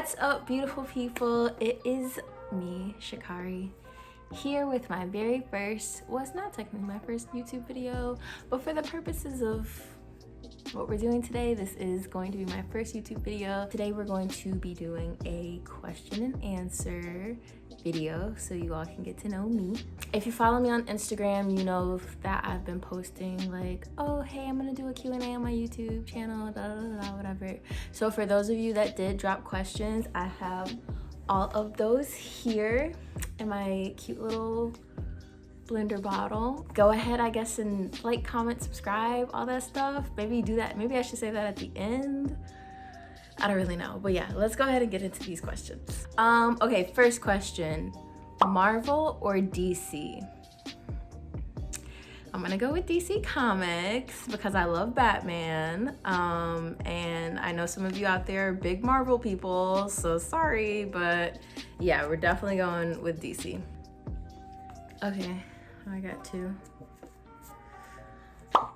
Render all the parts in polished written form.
What's up, beautiful people? It is me, Shakari, here with my very first, well, it's not technically my first YouTube video, but for the purposes of what we're doing today, this is going to be my first YouTube video. Today we're going to be doing a question and answer video so you all can get to know me. If you follow me on Instagram, you know that I've been posting like, oh hey, I'm gonna do a Q&A on my YouTube channel, whatever. So for those of you that did drop questions, I have all of those here in my cute little blender bottle. Go ahead, I guess, and like, comment, subscribe, all that stuff. Maybe do that. Maybe I should say that at the end. I don't really know, but yeah, let's go ahead and get into these questions. Okay, first question, Marvel or DC? I'm gonna go with DC Comics because I love Batman, and I know some of you out there are big Marvel people, so sorry, but yeah, we're definitely going with DC. Okay, I got two.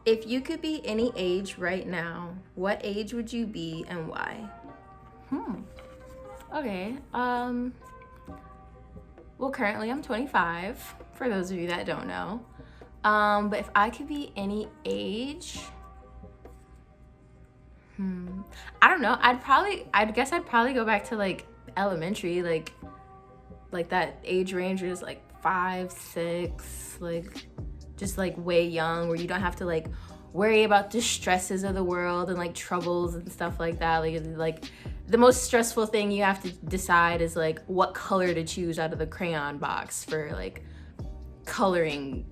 If you could be any age right now, what age would you be and why? Okay, well, currently I'm 25, for those of you that don't know. But if I could be any age, I don't know, I guess I'd probably go back to like elementary, like that age range is like 5, 6, like just like way young, where you don't have to like worry about the stresses of the world and like troubles and stuff like that. Like the most stressful thing you have to decide is like what color to choose out of the crayon box for like coloring,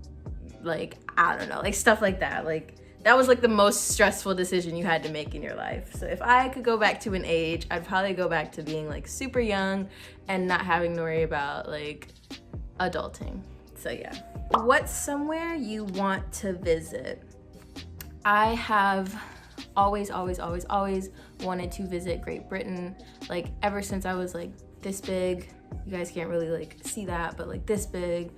like I don't know, like stuff like that. Like that was like the most stressful decision you had to make in your life. So if I could go back to an age, I'd probably go back to being like super young and not having to worry about like adulting. So yeah. What's somewhere you want to visit? I have always wanted to visit Great Britain, like ever since I was like this big. You guys can't really like see that, but like this big.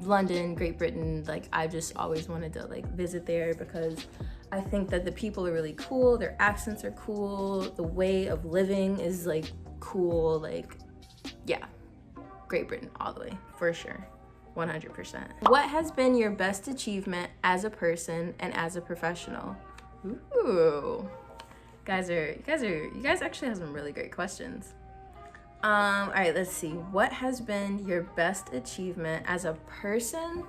London, Great Britain, like I just always wanted to like visit there because I think that the people are really cool, their accents are cool, the way of living is like cool, like yeah, Great Britain all the way, for sure, 100%. What has been your best achievement as a person and as a professional? Ooh, you guys actually have some really great questions. All right, let's see. What has been your best achievement as a person?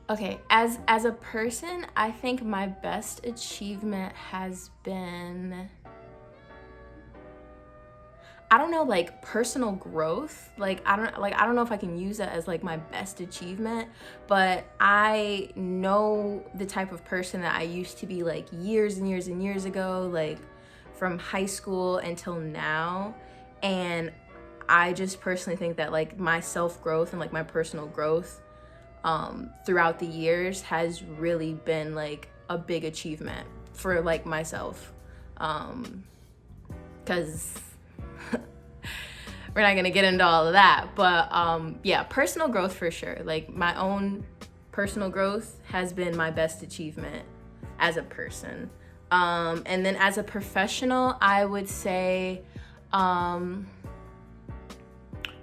Okay, as a person, I think my best achievement has been, I don't know, like personal growth. Like I don't know if I can use that as like my best achievement, but I know the type of person that I used to be like years and years and years ago, like from high school until now. And I just personally think that like my self-growth and like my personal growth throughout the years has really been like a big achievement for like myself, because we're not gonna get into all of that, but yeah, personal growth for sure. Like my own personal growth has been my best achievement as a person. And then as a professional, I would say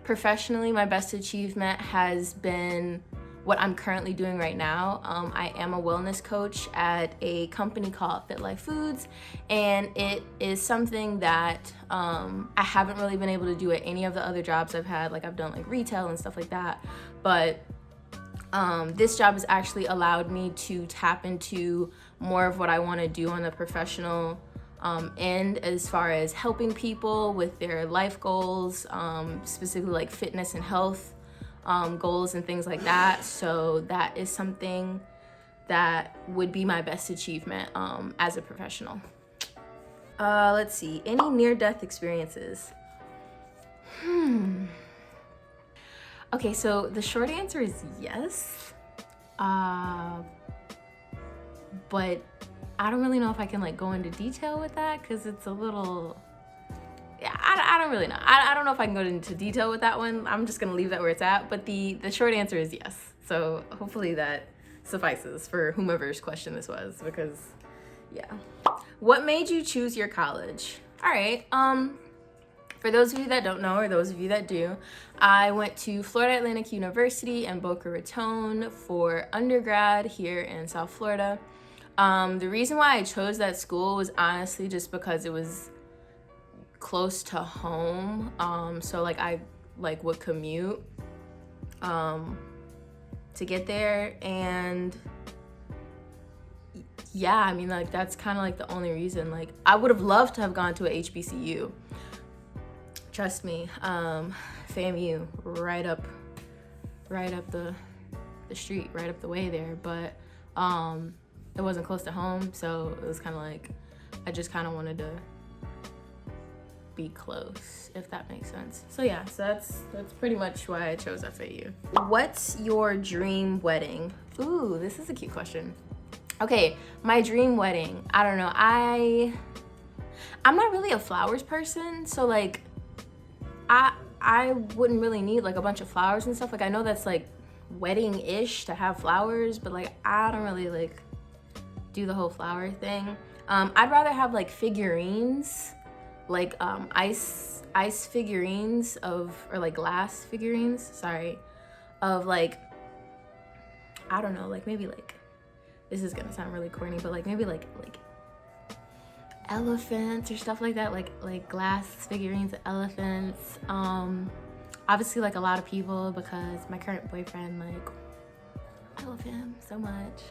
professionally, my best achievement has been what I'm currently doing right now. I am a wellness coach at a company called Fit Life Foods, and it is something that I haven't really been able to do at any of the other jobs I've had. Like I've done like retail and stuff like that, but this job has actually allowed me to tap into more of what I want to do on the professional end, as far as helping people with their life goals, specifically like fitness and health goals and things like that. So that is something that would be my best achievement as a professional. Let's see, any near-death experiences? Okay, so the short answer is yes, but I don't really know if I can like go into detail with that because it's a little, yeah, I don't really know. I don't know if I can go into detail with that one. I'm just gonna leave that where it's at, but the short answer is yes. So hopefully that suffices for whomever's question this was, because yeah. What made you choose your college? All right, for those of you that don't know, or those of you that do, I went to Florida Atlantic University in Boca Raton for undergrad here in South Florida. The reason why I chose that school was honestly just because it was close to home. So like I would commute to get there, and yeah, I mean, like that's kind of like the only reason. Like I would have loved to have gone to a HBCU. Trust me, FAMU, right up the street, right up the way there. But it wasn't close to home, so it was kind of like I just kind of wanted to be close, if that makes sense. So yeah, so that's pretty much why I chose FAU. What's your dream wedding? Ooh, this is a cute question. Okay, my dream wedding. I don't know. I'm not really a flowers person, so like I wouldn't really need like a bunch of flowers and stuff. Like I know that's like wedding-ish to have flowers, but like I don't really like do the whole flower thing. I'd rather have like figurines, like ice figurines of, or like glass figurines, sorry, of like, I don't know, like maybe like, this is gonna sound really corny, but like maybe like elephants or stuff like that, like glass figurines of elephants. Obviously like a lot of people, because my current boyfriend, like, I love him so much,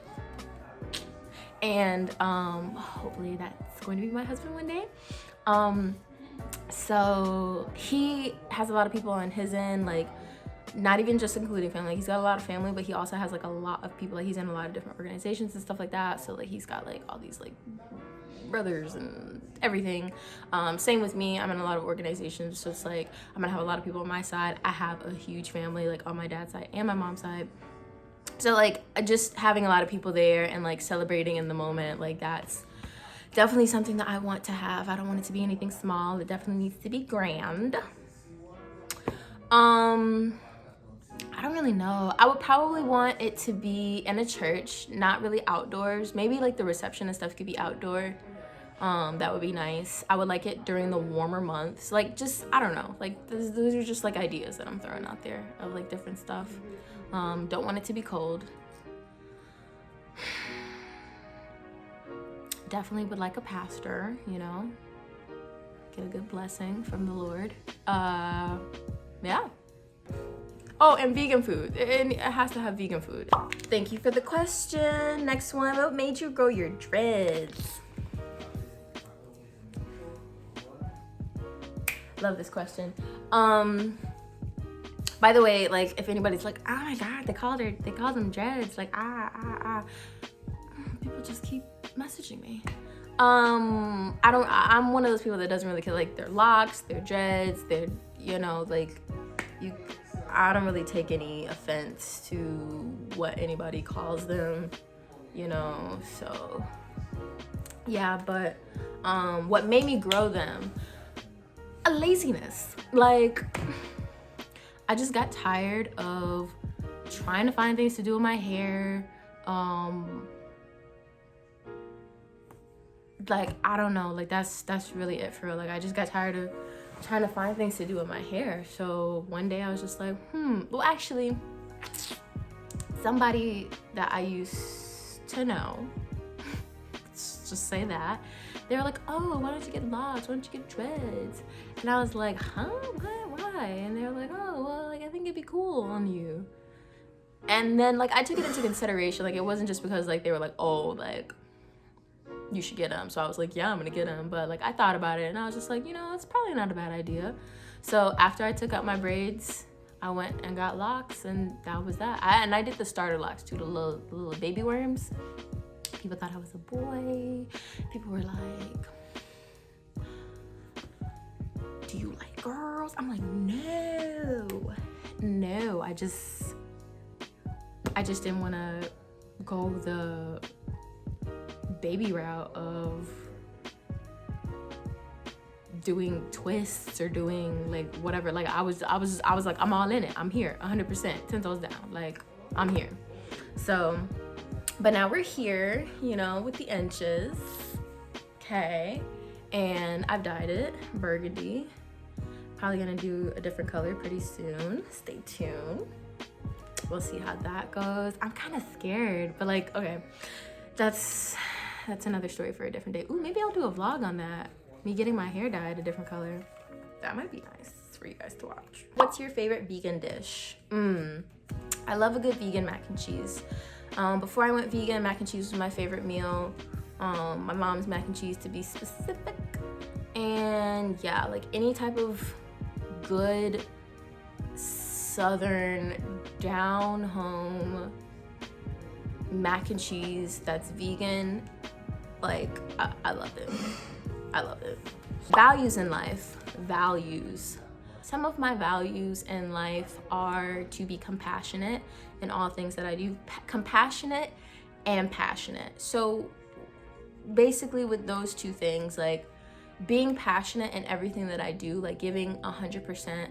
and hopefully that's going to be my husband one day. So he has a lot of people on his end, like not even just including family. Like, he's got a lot of family, but he also has like a lot of people, like he's in a lot of different organizations and stuff like that. So like he's got like all these like brothers and everything. Same with me, I'm in a lot of organizations, so it's like I'm gonna have a lot of people on my side. I have a huge family, like on my dad's side and my mom's side. So like just having a lot of people there and like celebrating in the moment, like that's definitely something that I want to have. I don't want it to be anything small. It definitely needs to be grand. I don't really know. I would probably want it to be in a church, not really outdoors. Maybe like the reception and stuff could be outdoor. That would be nice. I would like it during the warmer months. Like just, I don't know. Like those are just like ideas that I'm throwing out there of like different stuff. Don't want it to be cold. Definitely would like a pastor, you know, get a good blessing from the Lord. Yeah. Oh, and vegan food. It has to have vegan food. Thank you for the question. Next one, what made you grow your dreads? Love this question. By the way, like if anybody's like, oh my God, they call them dreads, like people just keep messaging me. I'm one of those people that doesn't really care, like their locks, their dreads, their, you know, like I don't really take any offense to what anybody calls them, you know, so yeah. But what made me grow them? A laziness. Like I just got tired of trying to find things to do with my hair. Like I don't know, like that's really it for real. Like I just got tired of trying to find things to do with my hair. So one day I was just like, well actually somebody that I used to know, let's just say that, they were like, oh, why don't you get locks, why don't you get dreads? And I was like, huh, why? And they were like, oh, well, like I think it'd be cool on you. And then like I took it into consideration. Like it wasn't just because like they were like, oh, like you should get them. So I was like, yeah, I'm gonna get them. But like I thought about it and I was just like, you know, it's probably not a bad idea. So after I took out my braids, I went and got locks, and that was that. And I did the starter locks too, the little baby worms. People thought I was a boy. People were like, do you like girls? I'm like, no, I just didn't want to go the baby route of doing twists or doing like whatever. Like I was like, I'm all in it. I'm here 100%, 10 toes down. Like I'm here. So But now we're here, you know, with the inches. Okay. And I've dyed it burgundy. Probably gonna do a different color pretty soon. Stay tuned. We'll see how that goes. I'm kind of scared, but like, okay, that's another story for a different day. Ooh, maybe I'll do a vlog on that. Me getting my hair dyed a different color. That might be nice for you guys to watch. What's your favorite vegan dish? I love a good vegan mac and cheese. Before I went vegan, mac and cheese was my favorite meal. My mom's mac and cheese to be specific. And yeah, like any type of good southern down home mac and cheese that's vegan, like I love it. I love it. Values in life. Values. Some of my values in life are to be compassionate in all things that I do. Compassionate and passionate. So basically with those two things, like being passionate in everything that I do, like giving 100%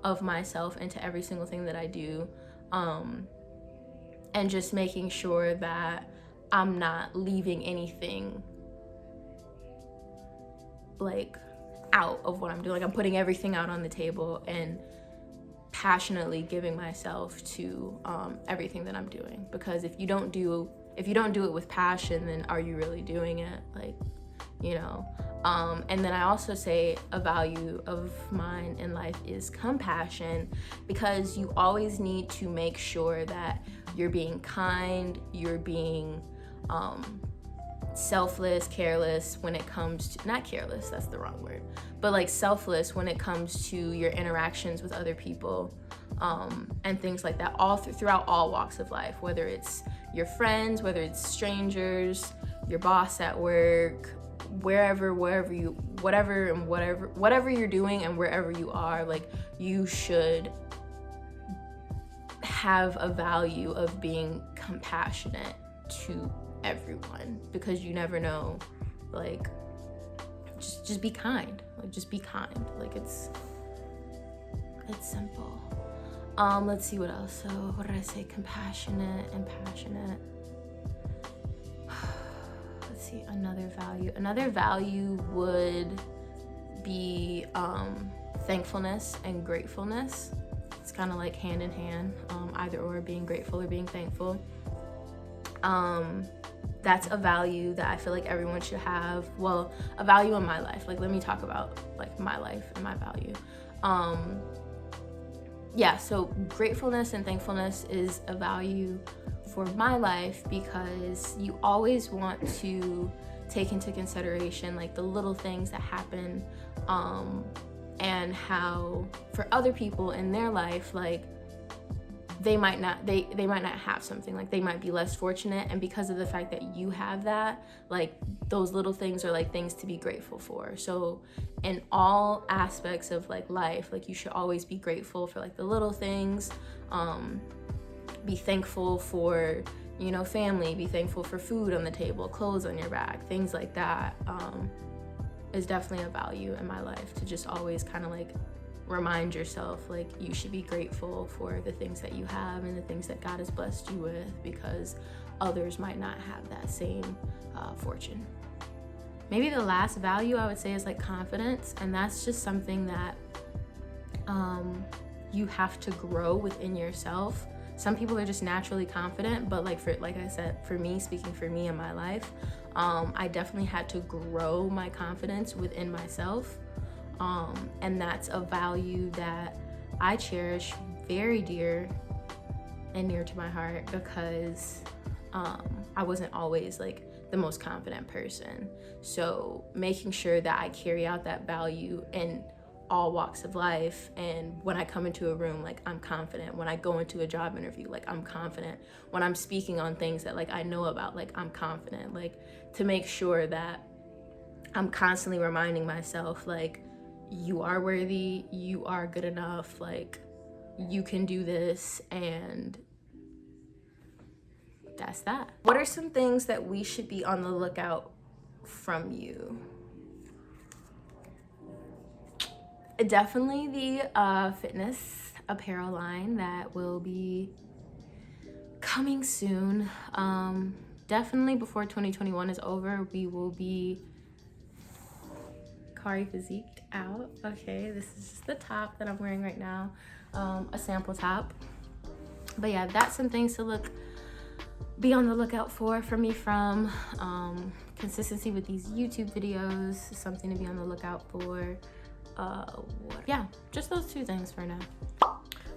of myself into every single thing that I do, and just making sure that I'm not leaving anything like out of what I'm doing. Like I'm putting everything out on the table and passionately giving myself to everything that I'm doing. Because if you don't do it with passion, then are you really doing it? Like, you know. And then I also say a value of mine in life is compassion, because you always need to make sure that you're being kind, you're being selfless, careless when it comes to, not careless, that's the wrong word, but like selfless when it comes to your interactions with other people, and things like that, all throughout all walks of life, whether it's your friends, whether it's strangers, your boss at work, whatever you're doing and wherever you are, like you should have a value of being compassionate to everyone, because you never know, like just be kind, like just be kind, like it's simple. Let's see what else. So what did I say? Compassionate and passionate. Let's see, another value would be thankfulness and gratefulness. It's kind of like hand in hand, either or, being grateful or being thankful. That's a value that I feel like everyone should have. Well, a value in my life. Like, let me talk about like my life and my value. Yeah, so gratefulness and thankfulness is a value for my life, because you always want to take into consideration like the little things that happen, and how for other people in their life, like they might not have something, like they might be less fortunate, and because of the fact that you have that, like those little things are like things to be grateful for. So in all aspects of like life, like you should always be grateful for like the little things. Be thankful for, you know, family, be thankful for food on the table, clothes on your back, things like that, is definitely a value in my life, to just always kind of like remind yourself like you should be grateful for the things that you have and the things that God has blessed you with, because others might not have that same fortune. Maybe the last value I would say is like confidence, and that's just something that you have to grow within yourself. Some people are just naturally confident, but like I said, for me, speaking for me in my life, I definitely had to grow my confidence within myself. And that's a value that I cherish very dear and near to my heart, because I wasn't always like the most confident person. So making sure that I carry out that value in all walks of life, and when I come into a room, like I'm confident. When I go into a job interview, like I'm confident. When I'm speaking on things that like I know about, like I'm confident. Like to make sure that I'm constantly reminding myself, like, you are worthy, you are good enough, like you can do this, and that's that. What are some things that we should be on the lookout from you? Definitely the fitness apparel line that will be coming soon. definitely before 2021 is over, we will be Kari physiqued out. Okay, this is just the top that I'm wearing right now, a sample top. But yeah, that's some things to be on the lookout for me from. Consistency with these YouTube videos, something to be on the lookout for. Yeah, just those two things for now.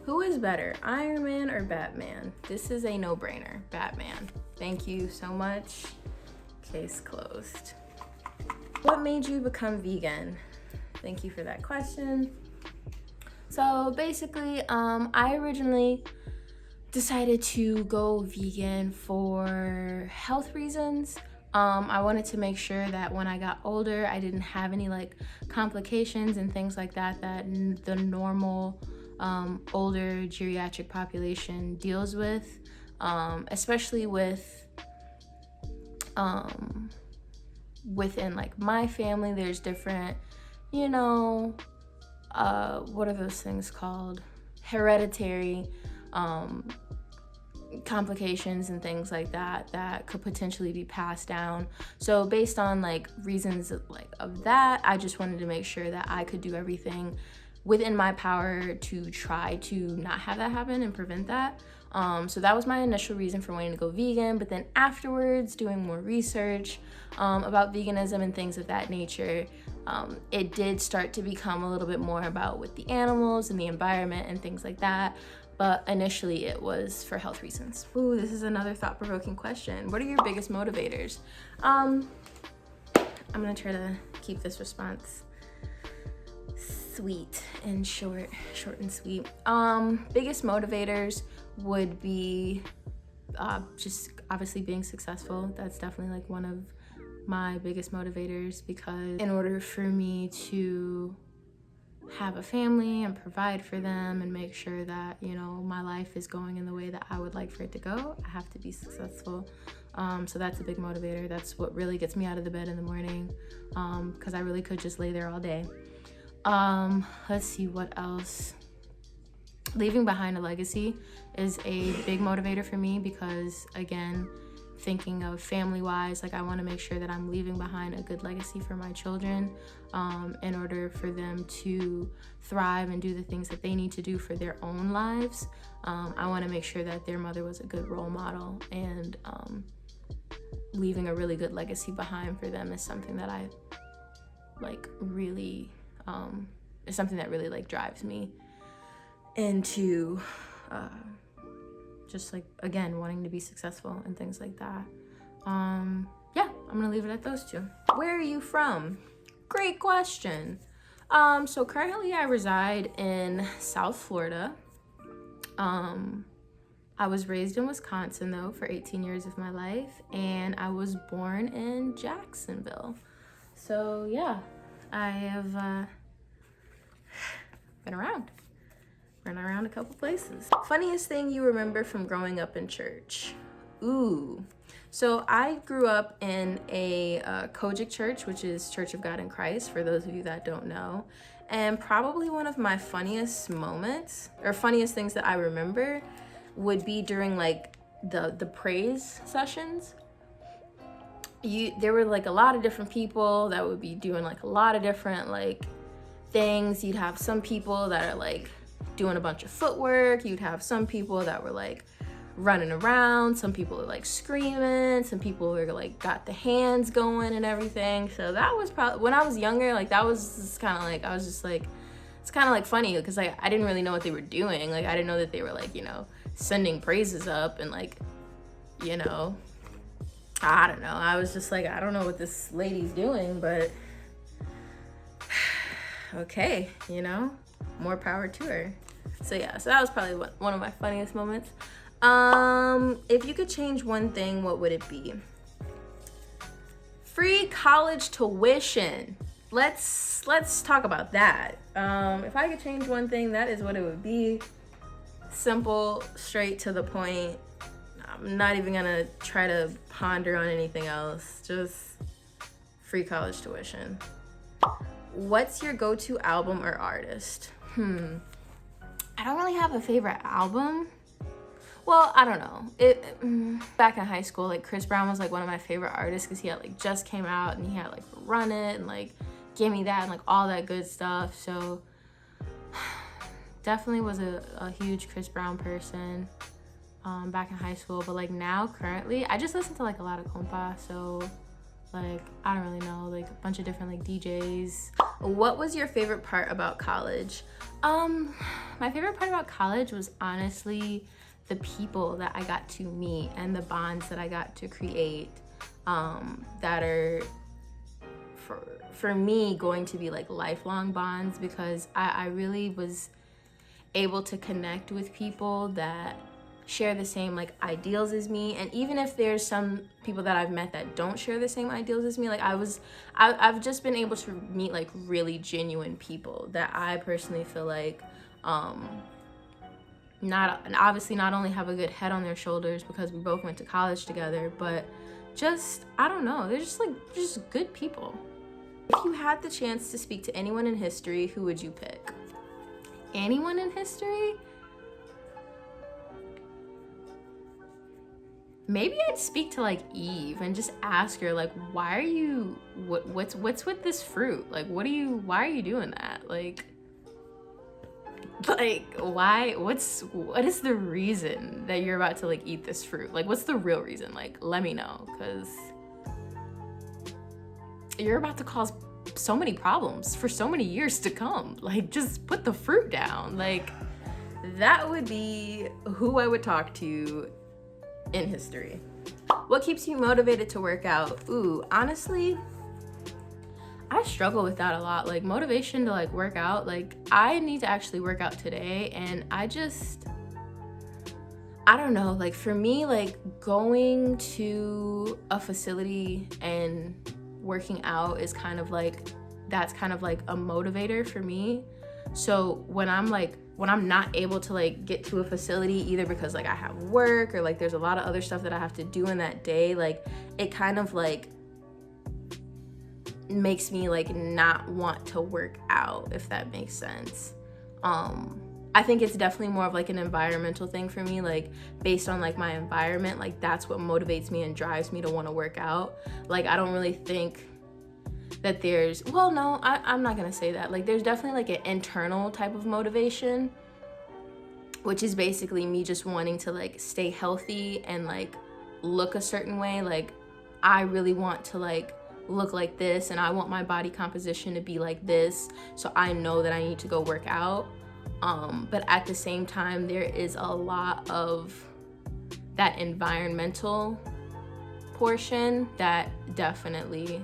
Who is better, Iron Man or Batman? This is a no-brainer, Batman. Thank you so much. Case closed. What made you become vegan? Thank you for that question. So basically, I originally decided to go vegan for health reasons. I wanted to make sure that when I got older, I didn't have any like complications and things like that the normal older geriatric population deals with, especially with within like my family. There's different, you know, what are those things called? Hereditary complications and things like that could potentially be passed down. So based on like reasons of that, I just wanted to make sure that I could do everything within my power to try to not have that happen and prevent that. So that was my initial reason for wanting to go vegan. But then afterwards, doing more research about veganism and things of that nature, it did start to become a little bit more about with the animals and the environment and things like that. But initially it was for health reasons. Ooh, this is another thought-provoking question. What are your biggest motivators? I'm gonna try to keep this response sweet and short and sweet. Biggest motivators would be just obviously being successful. That's definitely like one of my biggest motivators, because in order for me to have a family and provide for them and make sure that, you know, my life is going in the way that I would like for it to go, I have to be successful. So that's a big motivator. That's what really gets me out of the bed in the morning, because I really could just lay there all day. Let's see what else. Leaving behind a legacy is a big motivator for me, because again, thinking of family-wise, like I want to make sure that I'm leaving behind a good legacy for my children, in order for them to thrive and do the things that they need to do for their own lives. I want to make sure that their mother was a good role model, and leaving a really good legacy behind for them is something that I like really is something that really like drives me into just like, again, wanting to be successful and things like that. Yeah, I'm gonna leave it at those two. Where are you from? Great question. So currently I reside in South Florida. I was raised in Wisconsin though for 18 years of my life, and I was born in Jacksonville. So yeah, I have been around. Run around a couple places. Funniest thing you remember from growing up in church? Ooh. So I grew up in a Kojic church, which is Church of God in Christ, for those of you that don't know. And probably one of my funniest moments, or funniest things that I remember, would be during like the praise sessions. There were like a lot of different people that would be doing like a lot of different like things. You'd have some people that are like doing a bunch of footwork. You'd have some people that were like running around. Some people were like screaming. Some people were like got the hands going and everything. So that was probably, when I was younger, like that was kind of like, I was just like, it's kind of like funny because like I didn't really know what they were doing. Like I didn't know that they were like, you know, sending praises up and like, you know, I don't know. I was just like, I don't know what this lady's doing, but okay, you know, more power to her. So yeah, so that was probably one of my funniest moments. If you could change one thing, what would it be? Free college tuition. Let's talk about that. If I could change one thing, that is what it would be. Simple, straight to the point. I'm not even gonna try to ponder on anything else. Just free college tuition. What's your go-to album or artist? I don't really have a favorite album. well, I don't know. Back in high school, like Chris Brown was like one of my favorite artists because he had like just came out and he had like Run It and like Give Me That and like all that good stuff. So definitely was a huge Chris Brown person back in high school. But like now, currently, I just listen to like a lot of compa. So like I don't really know, like a bunch of different like DJs. What was your favorite part about college? My favorite part about college was honestly the people that I got to meet and the bonds that I got to create that are for me going to be like lifelong bonds, because I really was able to connect with people that share the same like ideals as me. And even if there's some people that I've met that don't share the same ideals as me, like I've just been able to meet like really genuine people that I personally feel like not only have a good head on their shoulders because we both went to college together, but just, I don't know, they're just good people. If you had the chance to speak to anyone in history, who would you pick? Anyone in history? Maybe I'd speak to like Eve and just ask her like, why are you, what's with this fruit? Like, why are you doing that? Like why, what is the reason that you're about to like eat this fruit? Like, what's the real reason? Like, let me know, because you're about to cause so many problems for so many years to come. Like, just put the fruit down. Like, that would be who I would talk to in history. What keeps you motivated to work out? Ooh, honestly, I struggle with that a lot. Like, motivation to like work out. Like, I need to actually work out today, and I don't know, like for me, like going to a facility and working out is that's kind of like a motivator for me. So when I'm not able to like get to a facility, either because like I have work or like there's a lot of other stuff that I have to do in that day, like it kind of like makes me like not want to work out, if that makes sense. I think it's definitely more of like an environmental thing for me, like based on like my environment, like that's what motivates me and drives me to want to work out. Like I don't really think that there's, well, no, I'm not gonna say that. Like there's definitely like an internal type of motivation, which is basically me just wanting to like stay healthy and like look a certain way. Like I really want to like look like this and I want my body composition to be like this, so I know that I need to go work out. But at the same time, there is a lot of that environmental portion that definitely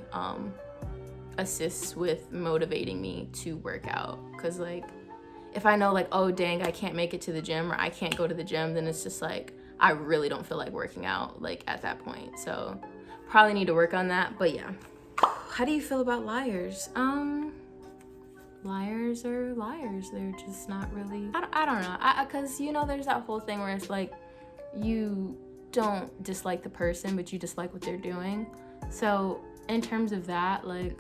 assists with motivating me to work out. Because like if I know like, oh dang, I can't make it to the gym, or I can't go to the gym, then it's just like I really don't feel like working out like at that point. So probably need to work on that. But yeah, how do you feel about liars? Liars are liars. They're just not really, I don't know. Because you know, there's that whole thing where it's like you don't dislike the person, but you dislike what they're doing. So in terms of that, like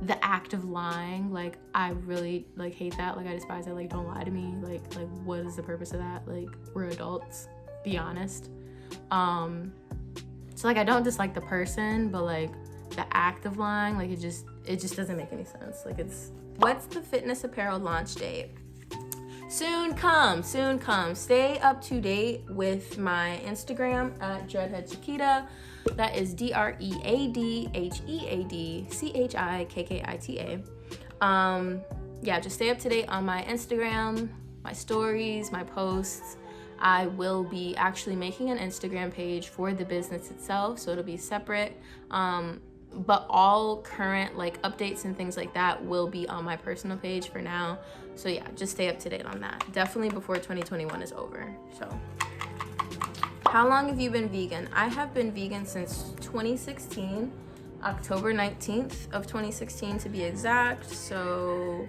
the act of lying, like I really like hate that. Like I despise that. Like don't lie to me. Like what is the purpose of that? Like we're adults, be honest. So like I don't dislike the person, but like the act of lying, like it just doesn't make any sense. Like what's the fitness apparel launch date? Soon come. Stay up to date with my Instagram at Dreadhead Chiquita. That is DreadHeadChikita. Yeah, just stay up to date on my Instagram, my stories, my posts. I will be actually making an Instagram page for the business itself, so it'll be separate. But all current like updates and things like that will be on my personal page for now. So yeah, just stay up to date on that. Definitely before 2021 is over. So how long have you been vegan? I have been vegan since 2016, October 19th of 2016 to be exact. So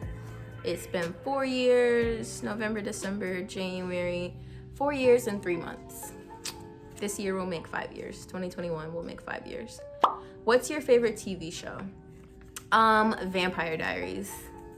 it's been 4 years, November, December, January, 4 years and 3 months. This year will make 5 years. 2021 will make 5 years. What's your favorite TV show? Vampire Diaries.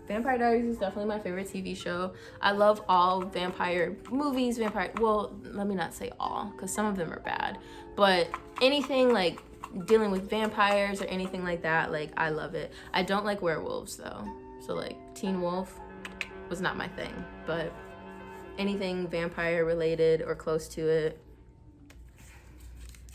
Vampire Diaries is definitely my favorite TV show. I love all vampire movies, well, let me not say all, because some of them are bad. But anything like dealing with vampires or anything like that, like, I love it. I don't like werewolves though. So like Teen Wolf was not my thing, but anything vampire related or close to it,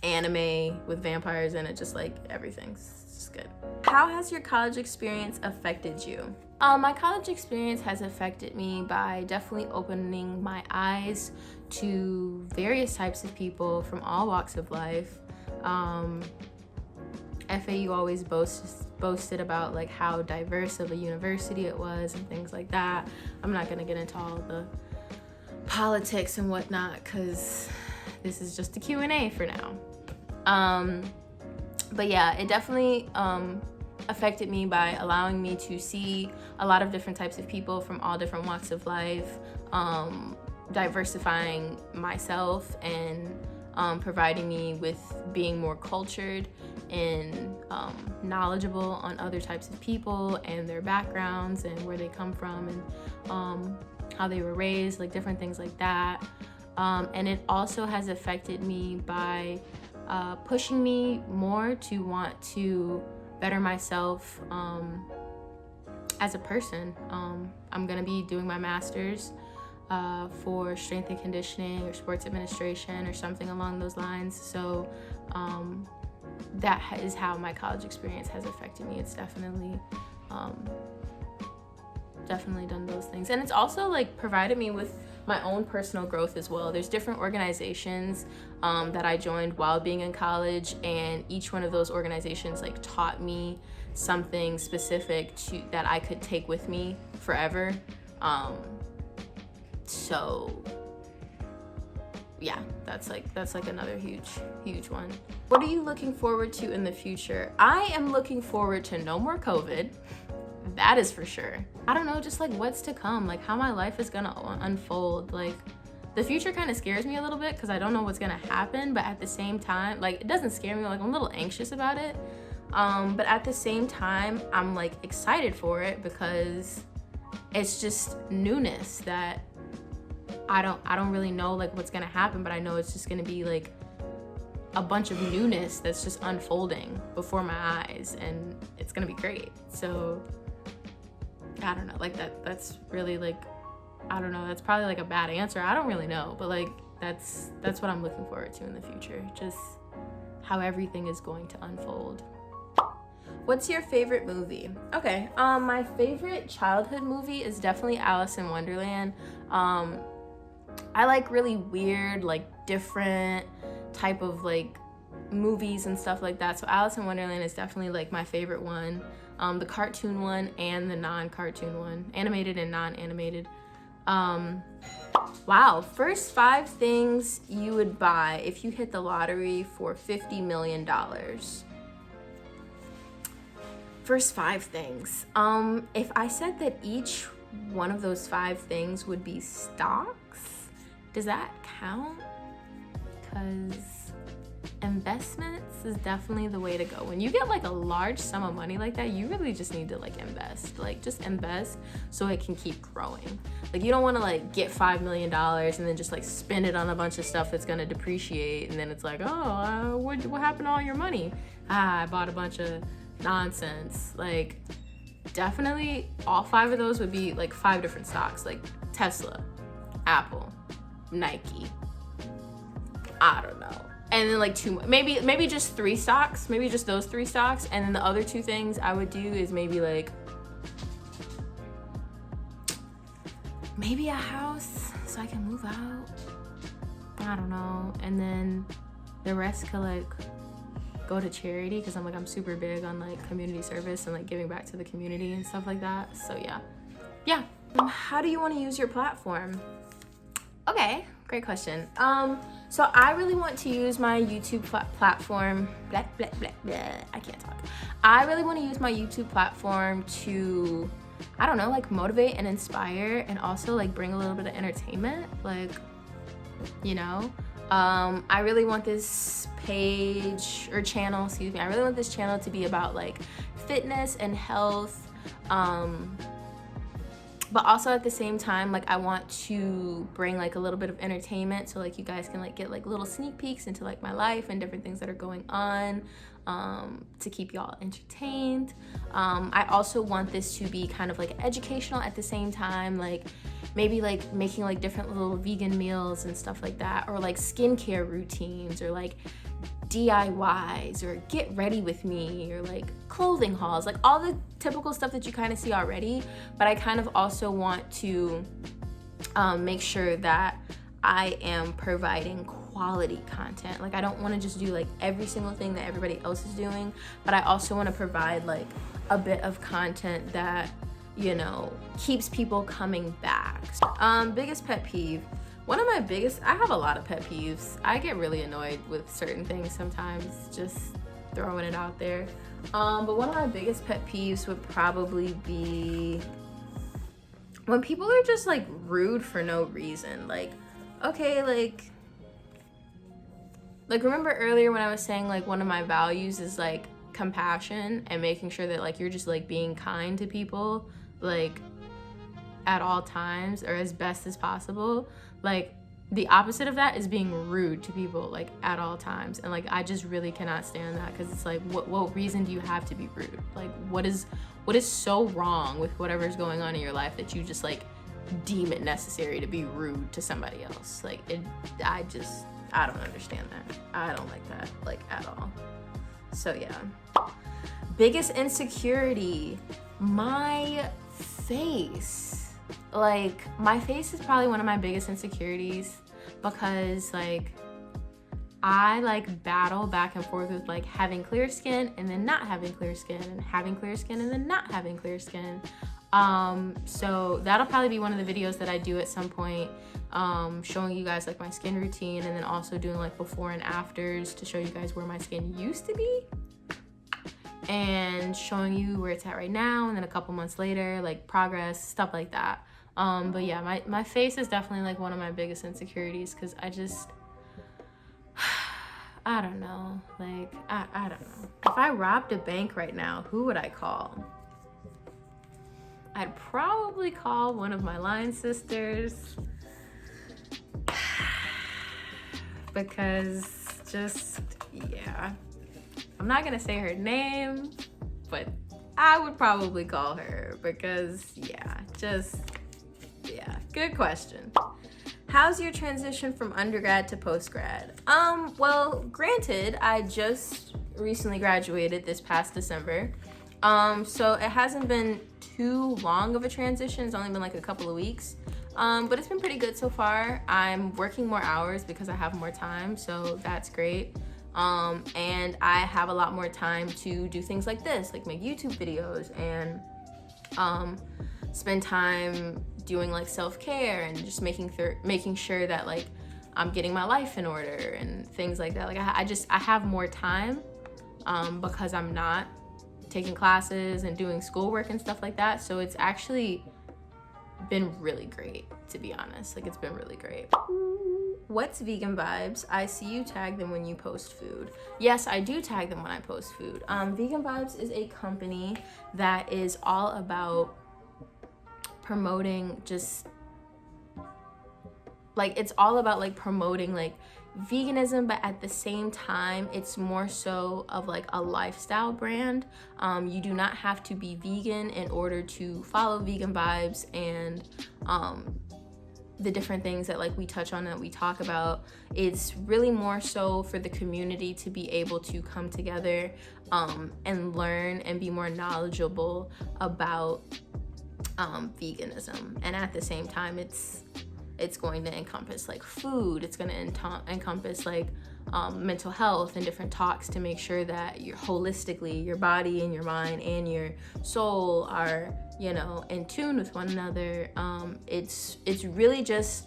anime with vampires in it, just like everything's just good. How has your college experience affected you? My college experience has affected me by definitely opening my eyes to various types of people from all walks of life. FAU always boasted about like how diverse of a university it was and things like that. I'm not gonna get into all the politics and whatnot because this is just a Q&A for now. But yeah, it definitely affected me by allowing me to see a lot of different types of people from all different walks of life, diversifying myself and providing me with being more cultured and knowledgeable on other types of people and their backgrounds and where they come from and how they were raised, like different things like that. And it also has affected me by pushing me more to want to better myself as a person. I'm gonna be doing my master's for strength and conditioning or sports administration or something along those lines. So that is how my college experience has affected me. It's definitely done those things. And it's also like provided me with my own personal growth as well. There's different organizations that I joined while being in college, and each one of those organizations like taught me something specific that I could take with me forever. So yeah, that's like another huge one. What are you looking forward to in the future? I am looking forward to no more COVID. That is for sure. I don't know, just like what's to come, like how my life is gonna unfold. Like the future kind of scares me a little bit because I don't know what's gonna happen, but at the same time, like it doesn't scare me, like I'm a little anxious about it. But at the same time, I'm like excited for it because it's just newness that I don't really know like what's gonna happen, but I know it's just gonna be like a bunch of newness that's just unfolding before my eyes, and it's gonna be great. So I don't know, like that's really like, I don't know, that's probably like a bad answer. I don't really know, but like that's what I'm looking forward to in the future, just how everything is going to unfold. What's your favorite movie? Okay, my favorite childhood movie is definitely Alice in Wonderland. I like really weird, like different type of like movies and stuff like that. So Alice in Wonderland is definitely like my favorite one. The cartoon one and the non-cartoon one, animated and non-animated. Wow, first 5 things you would buy if you hit the lottery for $50 million. First 5 things. If I said that each one of those 5 things would be stocks, does that count? Because investments is definitely the way to go. When you get like a large sum of money like that, you really just need to like invest. Like just invest so it can keep growing. Like you don't want to like get $5 million and then just like spend it on a bunch of stuff that's gonna depreciate, and then it's like, oh, what happened to all your money? I bought a bunch of nonsense. Like definitely all 5 of those would be like 5 different stocks, like Tesla, Apple, Nike, I don't know. And then like 2, maybe just 3 stocks, maybe just those 3 stocks. And then the other 2 things I would do is maybe a house so I can move out. I don't know. And then the rest could like go to charity, because I'm super big on like community service and like giving back to the community and stuff like that. So yeah. How do you want to use your platform? Okay, great question. So I really want to use my YouTube platform. Blah, blah, blah, blah. I can't talk. I really want to use my YouTube platform to, I don't know, like motivate and inspire, and also like bring a little bit of entertainment. Like, you know, I really want this channel to be about like fitness and health, but also at the same time, like I want to bring like a little bit of entertainment, so like you guys can like get like little sneak peeks into like my life and different things that are going on, to keep y'all entertained. I also want this to be kind of like educational at the same time, like maybe like making like different little vegan meals and stuff like that, or like skincare routines, or like DIYs, or get ready with me, or like clothing hauls, like all the typical stuff that you kind of see already. But I kind of also want to make sure that I am providing quality content. Like I don't want to just do like every single thing that everybody else is doing, but I also want to provide like a bit of content that, you know, keeps people coming back. Biggest pet peeve. One of my biggest, I have a lot of pet peeves. I get really annoyed with certain things sometimes, just throwing it out there. But one of my biggest pet peeves would probably be when people are just like rude for no reason. Like, okay, like remember earlier when I was saying like one of my values is like compassion and making sure that like you're just like being kind to people like at all times or as best as possible. Like the opposite of that is being rude to people like at all times, and like I just really cannot stand that, because it's like what reason do you have to be rude? Like what is so wrong with whatever's going on in your life that you just like deem it necessary to be rude to somebody else? Like I don't understand that. I don't like that like at all. So yeah. Biggest insecurity, my face. Like my face is probably one of my biggest insecurities, because like I like battle back and forth with like having clear skin and then not having clear skin, and having clear skin and then not having clear skin. So that'll probably be one of the videos that I do at some point, showing you guys like my skin routine, and then also doing like before and afters to show you guys where my skin used to be and showing you where it's at right now, and then a couple months later, like progress, stuff like that. But yeah, my face is definitely like one of my biggest insecurities, because I just I don't know, like I don't know. If I robbed a bank right now, who would I call? I'd probably call one of my line sisters, because just, yeah, I'm not gonna say her name, but I would probably call her, because yeah, good question. How's your transition from undergrad to post-grad? Well, granted, I just recently graduated this past December. So it hasn't been too long of a transition. It's only been like a couple of weeks. But it's been pretty good so far. I'm working more hours because I have more time, so that's great. And I have a lot more time to do things like this, like make YouTube videos and spend time doing like self-care and just making sure that like I'm getting my life in order and things like that. Like I have more time because I'm not taking classes and doing schoolwork and stuff like that. So it's actually been really great, to be honest. Like it's been really great. What's Vegan Vibes? I see you tag them when you post food. Yes, I do tag them when I post food. Vegan Vibes is a company that is all about promoting just like, it's all about like promoting like veganism, but at the same time it's more so of like a lifestyle brand. You do not have to be vegan in order to follow Vegan Vibes and the different things that like we touch on, that we talk about. It's really more so for the community to be able to come together and learn and be more knowledgeable about veganism. And at the same time, it's going to encompass like food, it's going to encompass like mental health and different talks to make sure that you're holistically, your body and your mind and your soul are, you know, in tune with one another. It's really just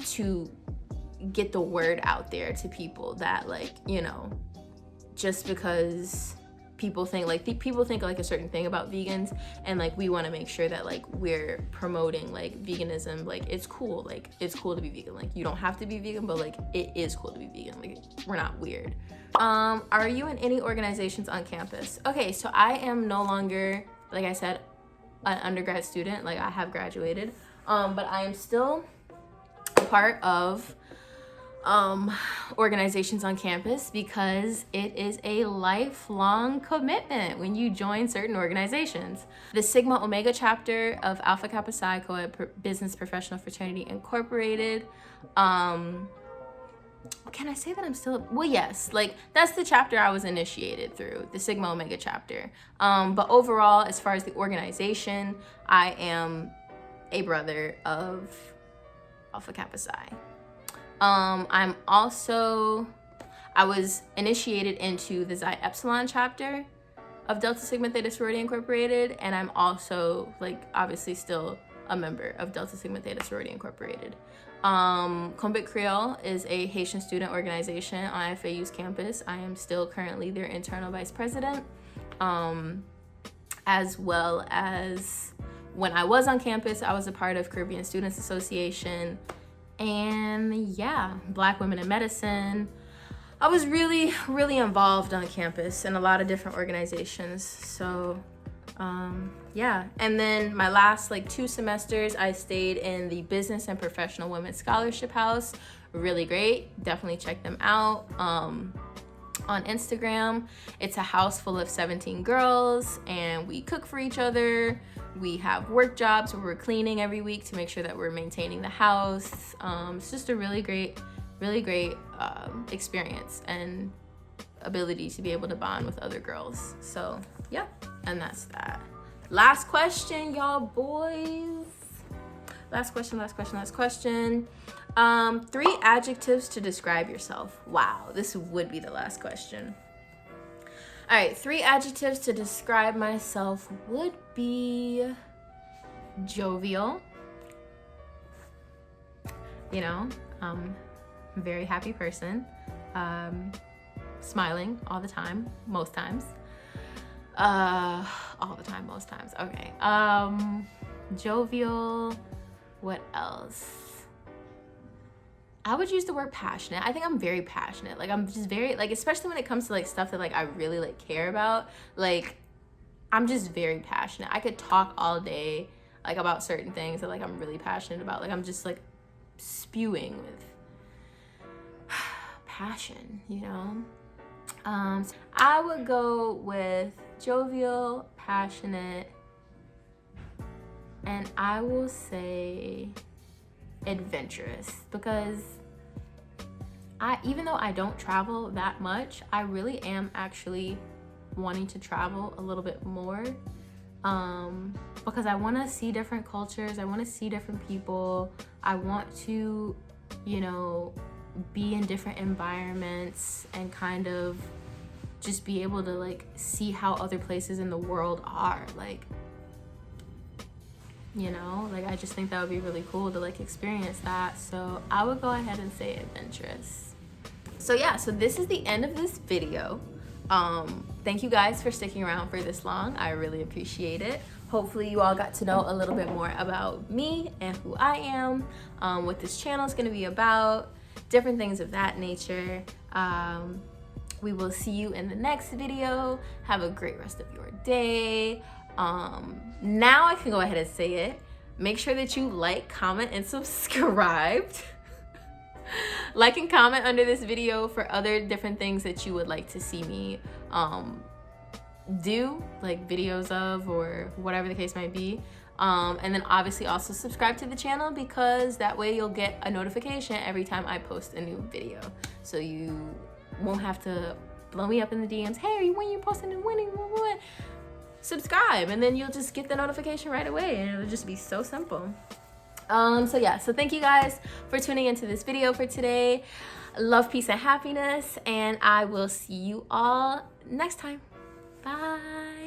to get the word out there to people that like, you know, just because people think like a certain thing about vegans, and like we want to make sure that like we're promoting like veganism. Like it's cool to be vegan. Like you don't have to be vegan, but like it is cool to be vegan. Like we're not weird. Are you in any organizations on campus? Okay, so I am no longer, like I said, an undergrad student. Like I have graduated, but I am still a part of organizations on campus because it is a lifelong commitment when you join certain organizations. The Sigma Omega chapter of Alpha Kappa Psi Co-ed Business Professional Fraternity Incorporated. Can I say that I'm still, well, yes, like that's the chapter I was initiated through, the Sigma Omega chapter. But overall, as far as the organization, I am a brother of Alpha Kappa Psi. I was initiated into the Xi Epsilon chapter of Delta Sigma Theta Sorority Incorporated, and I'm also, like, obviously still a member of Delta Sigma Theta Sorority Incorporated. Combit Creole is a Haitian student organization on FAU's campus. I am still currently their internal vice president, as well as when I was on campus, I was a part of Caribbean Students Association. And yeah, Black Women in Medicine. I was really, really involved on campus in a lot of different organizations. So yeah. And then my last like 2 semesters, I stayed in the Business and Professional Women's Scholarship House. Really great. Definitely check them out. On Instagram, it's a house full of 17 girls, and we cook for each other. We have work jobs where we're cleaning every week to make sure that we're maintaining the house. It's just a really great experience and ability to be able to bond with other girls. So yeah, and that's that. Last question, y'all boys. Last question. 3 adjectives to describe yourself. Wow, this would be the last question. All right, 3 adjectives to describe myself would be jovial. You know, a very happy person. Smiling all the time, most times. All the time, most times. Okay. Jovial. What else? I would use the word passionate. I think I'm very passionate. Like I'm just very, like, especially when it comes to like stuff that like I really like care about. Like I'm just very passionate. I could talk all day like about certain things that like I'm really passionate about. Like I'm just like spewing with passion, you know? I would go with jovial, passionate, and I will say adventurous, because even though I don't travel that much, I really am actually wanting to travel a little bit more, because I want to see different cultures, I want to see different people, I want to, you know, be in different environments and kind of just be able to like see how other places in the world are, like, you know, like I just think that would be really cool to like experience that. So I would go ahead and say adventurous. So yeah, so this is the end of this video. Thank you guys for sticking around for this long. I really appreciate it. Hopefully you all got to know a little bit more about me and who I am, what this channel is going to be about, different things of that nature. We will see you in the next video. Have a great rest of your day. Now I can go ahead and say it. Make sure that you like, comment, and subscribe. Like and comment under this video for other different things that you would like to see me do, like videos of, or whatever the case might be. And then obviously also subscribe to the channel, because that way you'll get a notification every time I post a new video. So you won't have to blow me up in the DMs. Hey, when you posting and winning? Subscribe, and then you'll just get the notification right away, and it'll just be so simple. So yeah, so thank you guys for tuning into this video for today. Love, peace, and happiness, and I will see you all next time. Bye.